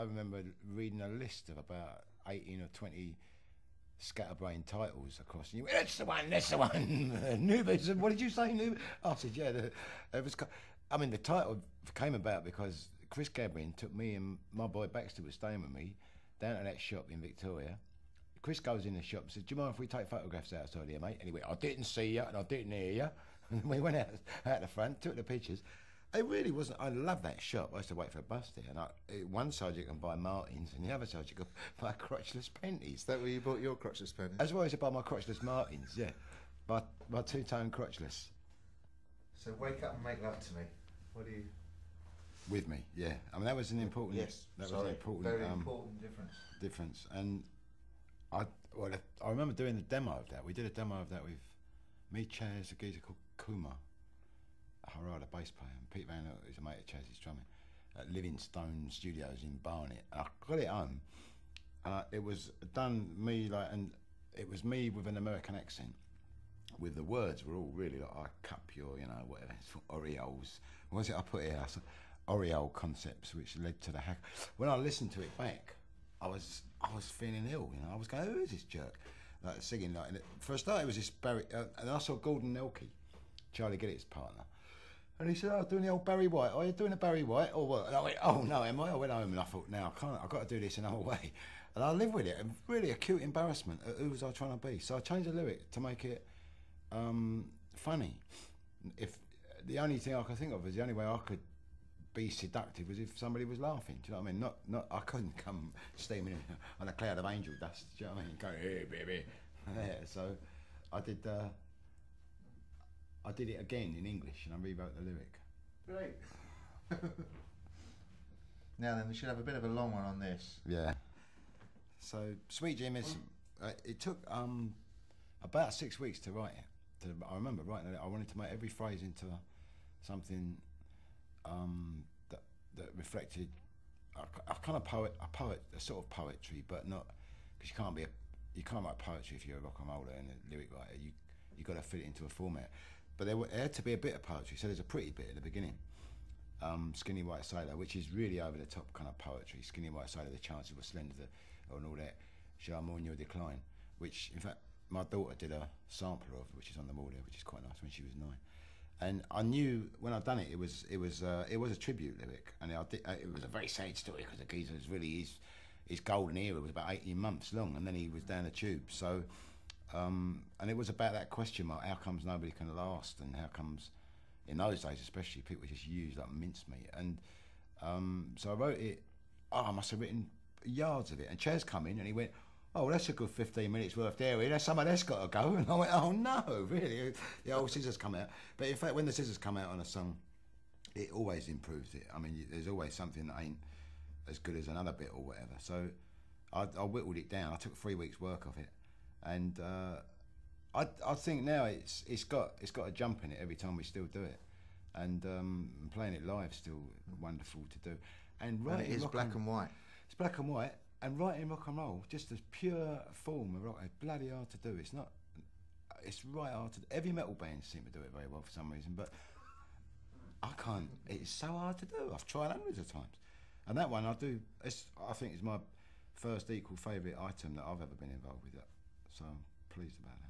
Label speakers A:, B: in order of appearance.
A: I remember reading a list of about 18 or 20 scatterbrain titles across, and you went, that's the one, that's the one. Nuba said, what did you say, Nuba? I said, yeah, it was. I mean, the title came about because Chris Gabrin took me and my boy Baxter was staying with me down to that shop in Victoria. Chris goes in the shop and said, do you mind if we take photographs outside here, mate? And he went, I didn't see you and I didn't hear you. And we went out the front, took the pictures. It really wasn't. I love that shop. I used to wait for a bus there, and one side you can buy Martins, and the other side you can buy crotchless pennies.
B: Is that where you bought your crotchless pennies?
A: As well as I buy my crotchless Martins, yeah, my two-tone crotchless.
B: So wake up and make love to me. What do you?
A: With me, yeah. I mean that was an important.
B: Yes,
A: that was an important.
B: Very important difference.
A: Difference, and I remember doing the demo of that. We did a demo of that with me, Chaz, a geezer called Kuma. Harada bass player, and Pete Van Hook, who's a mate of Chaz's drumming, at Livingstone Studios in Barnet. And I got it home, and it was done and it was me with an American accent, with the words were all really like, I cup your, whatever, it's for Orioles. What was it I put here? Oriole concepts, which led to the hack. When I listened to it back, I was feeling ill, I was going, who is this jerk? Like singing, for a start it was this Barry, and I saw Gordon Nelke, Charlie Gillett's partner. And he said, doing the old Barry White. Are you doing a Barry White or what? And I went, oh no, am I? I went home and I thought, now I've got to do this another way. And I lived with it, and really acute embarrassment. Who was I trying to be? So I changed the lyric to make it funny. If the only thing I could think of was the only way I could be seductive was if somebody was laughing. Do you know what I mean? Not I couldn't come steaming on a cloud of angel dust. Do you know what I mean? Going, hey, baby. Yeah, so I did it again in English and I rewrote the lyric.
B: Great. Now then, we should have a bit of a long one on this.
A: Yeah. So, Sweet Jim is. It took about 6 weeks to write it. I remember writing it. I wanted to make every phrase into something that reflected a kind of a sort of poetry, but not because you can't write poetry if you're a rock and roller and a lyric writer. You got to fit it into a format. But there had to be a bit of poetry, so there's a pretty bit at the beginning. Skinny White Sailor, which is really over the top kind of poetry. Skinny White Sailor, the chances were slender, and all that. Shall I mourn your decline? Which, in fact, my daughter did a sampler of, which is on the wall there, which is quite nice, when she was 9. And I knew when I'd done it, it was a tribute lyric, and it was a very sad story because the geezer was really his golden era was about 18 months long, and then he was down the tube. So. And it was about that question mark, how comes nobody can last, and how comes, in those days especially, people just used like mincemeat. And so I wrote it, I must have written yards of it, and Chaz come in and he went, oh, well, that's a good 15 minutes worth there, that's some of that's got to go. And I went, oh no, really? The old scissors come out. But in fact, when the scissors come out on a song, it always improves it. I mean, there's always something that ain't as good as another bit or whatever. So I whittled it down. I took 3 weeks work of it. And I think now it's got a jump in it every time we still do it, and playing it live still wonderful to do. And
B: it is black and white.
A: It's black and white, and writing rock and roll, just a pure form of rock, it's bloody hard to do. It's not. It's right hard to do. Heavy metal bands seem to do it very well for some reason, but I can't. It's so hard to do. I've tried hundreds of times, and that one I do. I think it's my first equal favourite item that I've ever been involved with. So I'm pleased about that.